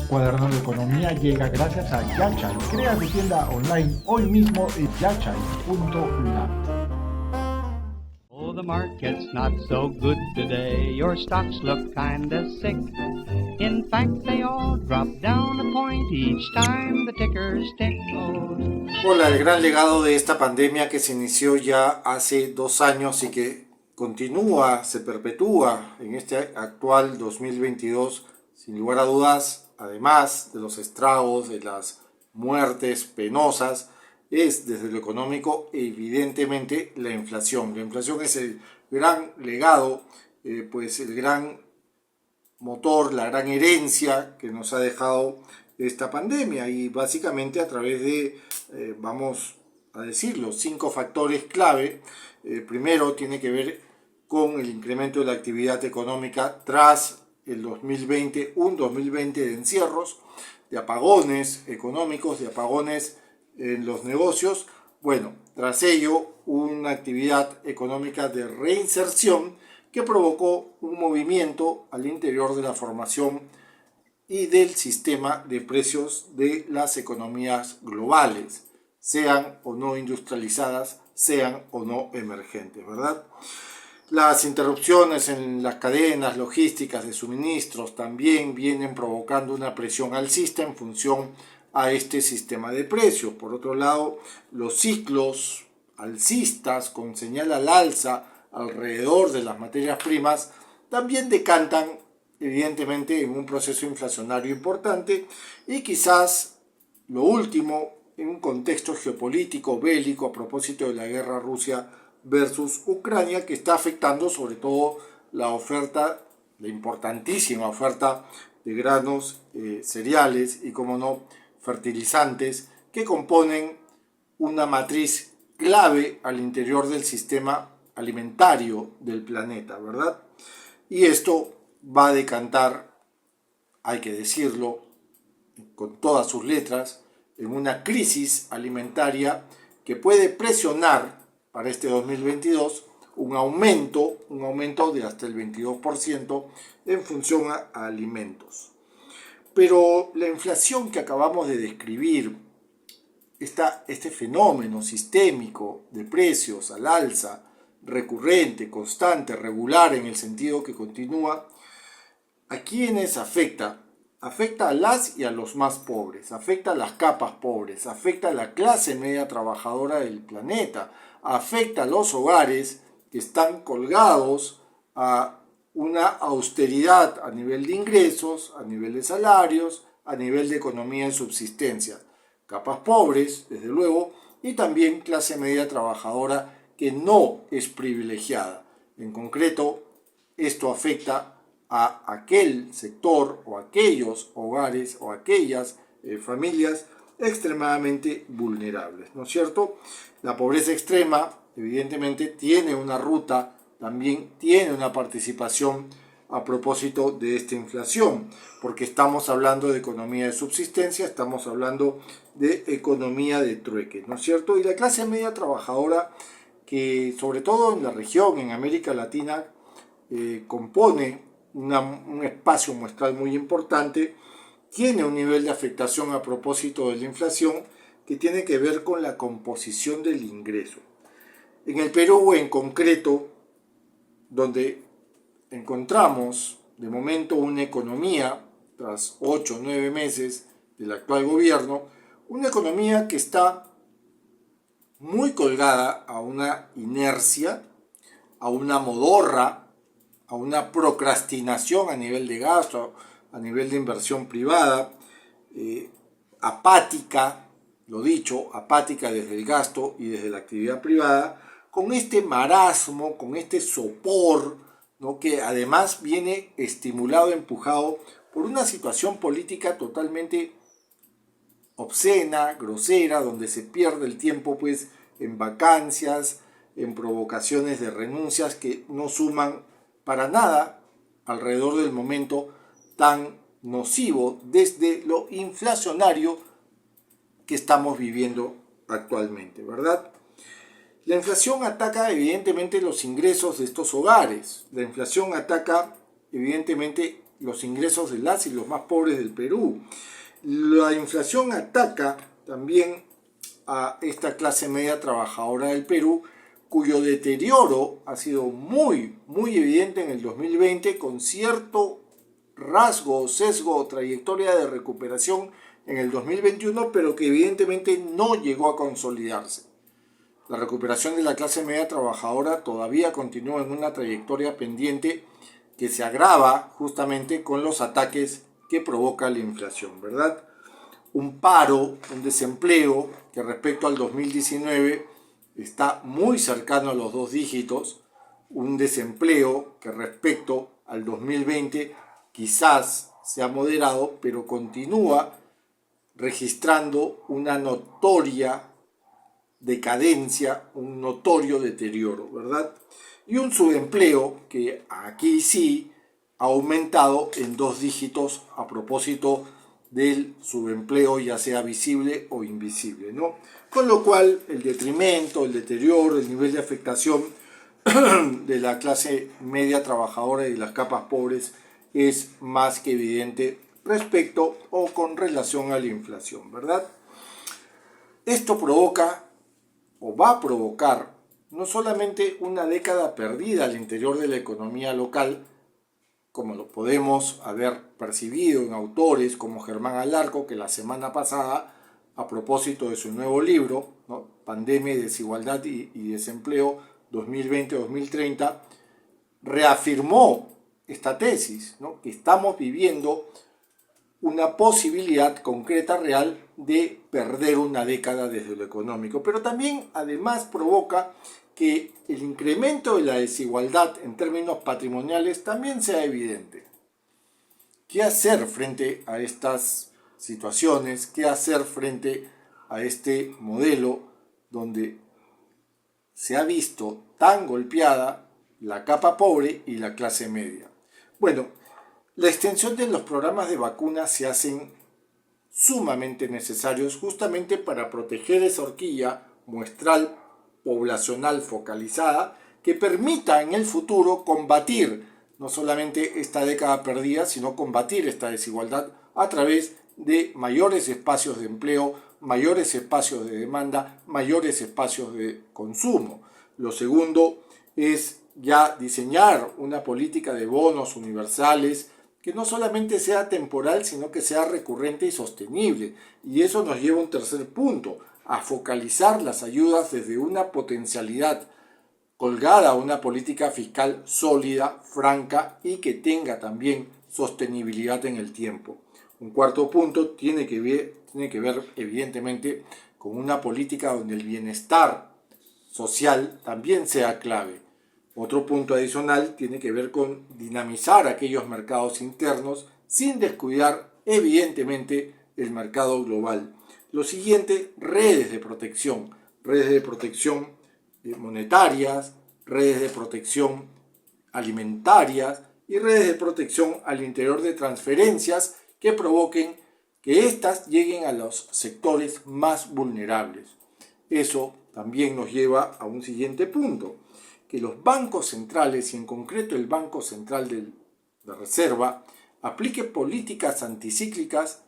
Cuaderno de Economía llega gracias a Yachai. Crea tu tienda online hoy mismo en yachai.lab. Oh, the market's not so good today. Your stocks look kinda sick. In fact, they all drop down a point each time the tickers tick. Hola, el gran legado de esta pandemia que se inició ya hace 2 años y que continúa, se perpetúa en este actual 2022, sin lugar a dudas, además de los estragos, de las muertes penosas, es desde lo económico evidentemente la inflación. La inflación es el gran legado, pues el gran motor, la gran herencia que nos ha dejado esta pandemia, y básicamente a través de, vamos a decirlo, 5 factores clave. Primero tiene que ver con el incremento de la actividad económica tras el 2020, un 2020 de encierros, de apagones económicos, de apagones en los negocios. Bueno, tras ello, una actividad económica de reinserción que provocó un movimiento al interior de la formación y del sistema de precios de las economías globales, sean o no industrializadas, sean o no emergentes, ¿verdad? Las interrupciones en las cadenas logísticas de suministros también vienen provocando una presión alcista en función a este sistema de precios. Por otro lado, los ciclos alcistas con señal al alza alrededor de las materias primas también decantan evidentemente en un proceso inflacionario importante, y quizás lo último en un contexto geopolítico bélico a propósito de la guerra Rusia versus Ucrania, que está afectando sobre todo la oferta, la importantísima oferta de granos, cereales y, como no, fertilizantes, que componen una matriz clave al interior del sistema alimentario del planeta, ¿verdad? Y esto va a decantar, hay que decirlo con todas sus letras, en una crisis alimentaria que puede presionar para este 2022 un aumento de hasta el 22% en función a alimentos. Pero la inflación que acabamos de describir, este fenómeno sistémico de precios al alza, recurrente, constante, regular en el sentido que continúa, ¿a quiénes afecta? Afecta a las y a los más pobres, afecta a las capas pobres, afecta a la clase media trabajadora del planeta, afecta a los hogares que están colgados a una austeridad a nivel de ingresos, a nivel de salarios, a nivel de economía en subsistencia. Capas pobres, desde luego, y también clase media trabajadora que no es privilegiada. En concreto, esto afecta a aquel sector o aquellos hogares o aquellas familias extremadamente vulnerables, ¿no es cierto? La pobreza extrema evidentemente tiene una ruta, también tiene una participación a propósito de esta inflación, porque estamos hablando de economía de subsistencia, estamos hablando de economía de trueque, ¿no es cierto? Y la clase media trabajadora, que sobre todo en la región, en América Latina, compone un espacio muestral muy importante, tiene un nivel de afectación a propósito de la inflación que tiene que ver con la composición del ingreso. En el Perú en concreto, donde encontramos de momento una economía, tras 8 o 9 meses del actual gobierno, una economía que está muy colgada a una inercia, a una modorra, a una procrastinación a nivel de gasto, a nivel de inversión privada, apática, lo dicho, apática desde el gasto y desde la actividad privada, con este marasmo, con este sopor, ¿no?, que además viene estimulado, empujado por una situación política totalmente obscena, grosera, donde se pierde el tiempo pues en vacancias, en provocaciones de renuncias que no suman para nada alrededor del momento tan nocivo desde lo inflacionario que estamos viviendo actualmente, ¿verdad? La inflación ataca evidentemente los ingresos de estos hogares, la inflación ataca evidentemente los ingresos de las y los más pobres del Perú. La inflación ataca también a esta clase media trabajadora del Perú, cuyo deterioro ha sido muy evidente en el 2020, con cierto rasgo, sesgo o trayectoria de recuperación en el 2021, pero que evidentemente no llegó a consolidarse. La recuperación de la clase media trabajadora todavía continúa en una trayectoria pendiente que se agrava justamente con los ataques que provoca la inflación, ¿verdad? Un paro, un desempleo que respecto al 2019 está muy cercano a los 2 dígitos, un desempleo que respecto al 2020 quizás sea moderado, pero continúa registrando una notoria decadencia, un notorio deterioro, ¿verdad? Y un subempleo que aquí sí ha aumentado en 2 dígitos a propósito del subempleo, ya sea visible o invisible, ¿no? Con lo cual el detrimento, el deterioro, el nivel de afectación de la clase media trabajadora y de las capas pobres es más que evidente respecto o con relación a la inflación, ¿verdad? Esto provoca o va a provocar no solamente una década perdida al interior de la economía local, como lo podemos haber percibido en autores como Germán Alarco, que la semana pasada, a propósito de su nuevo libro, ¿no?, Pandemia, Desigualdad y Desempleo 2020-2030, reafirmó esta tesis, ¿no?, que estamos viviendo una posibilidad concreta, real, de perder una década desde lo económico. Pero también, además, provoca que el incremento de la desigualdad en términos patrimoniales también sea evidente. ¿Qué hacer frente a estas situaciones? ¿Qué hacer frente a este modelo donde se ha visto tan golpeada la capa pobre y la clase media? Bueno, la extensión de los programas de vacunas se hacen sumamente necesarios justamente para proteger esa horquilla muestral poblacional focalizada que permita en el futuro combatir no solamente esta década perdida, sino combatir esta desigualdad a través de mayores espacios de empleo, mayores espacios de demanda, mayores espacios de consumo. Lo segundo es ya diseñar una política de bonos universales que no solamente sea temporal, sino que sea recurrente y sostenible. Y eso nos lleva a un tercer punto, a focalizar las ayudas desde una potencialidad colgada a una política fiscal sólida, franca y que tenga también sostenibilidad en el tiempo. Un cuarto punto tiene que ver evidentemente con una política donde el bienestar social también sea clave. Otro punto adicional tiene que ver con dinamizar aquellos mercados internos sin descuidar evidentemente el mercado global. Lo siguiente, redes de protección monetarias, redes de protección alimentarias y redes de protección al interior de transferencias que provoquen que éstas lleguen a los sectores más vulnerables. Eso también nos lleva a un siguiente punto, que los bancos centrales, y en concreto el Banco Central de Reserva, aplique políticas anticíclicas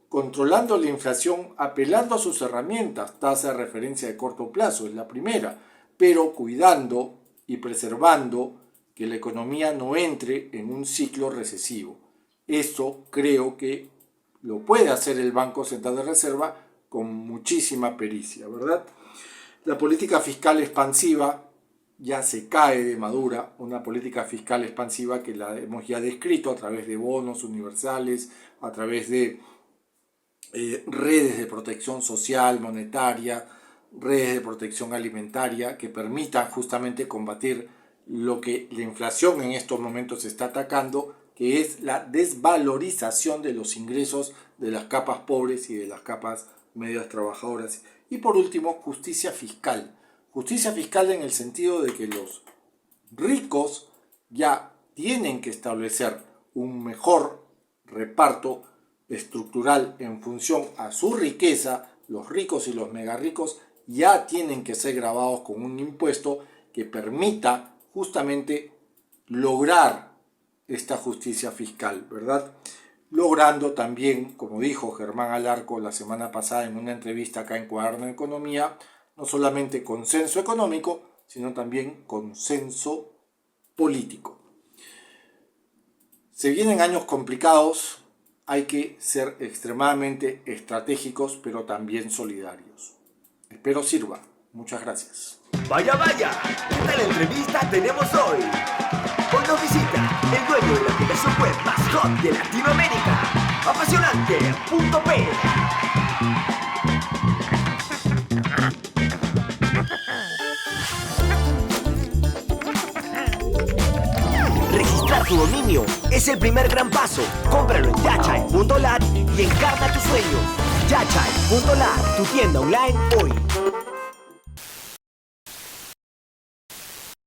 controlando la inflación, apelando a sus herramientas, tasa de referencia de corto plazo, es la primera, pero cuidando y preservando que la economía no entre en un ciclo recesivo. Eso creo que lo puede hacer el Banco Central de Reserva con muchísima pericia, ¿verdad? La política fiscal expansiva ya se cae de madura, una política fiscal expansiva que la hemos ya descrito a través de bonos universales, a través de redes de protección social, monetaria, redes de protección alimentaria que permitan justamente combatir lo que la inflación en estos momentos está atacando, que es la desvalorización de los ingresos de las capas pobres y de las capas medias trabajadoras. Y por último, justicia fiscal. Justicia fiscal en el sentido de que los ricos ya tienen que establecer un mejor reparto estructural en función a su riqueza. Los ricos y los megarricos ya tienen que ser gravados con un impuesto que permita justamente lograr esta justicia fiscal, ¿verdad? Logrando también, como dijo Germán Alarco la semana pasada en una entrevista acá en Cuaderno de Economía, no solamente consenso económico, sino también consenso político. Se vienen años complicados, hay que ser extremadamente estratégicos, pero también solidarios. Espero sirva. Muchas gracias. Vaya, vaya, ¿qué tal entrevista tenemos hoy? Hoy nos visita el dueño de la aplicación web más hot de Latinoamérica, Apasionante.p. Registrar tu dominio es el primer gran paso. Cómpralo en yachai.lat y encarna tus sueños. Yachai.lat, tu tienda online hoy.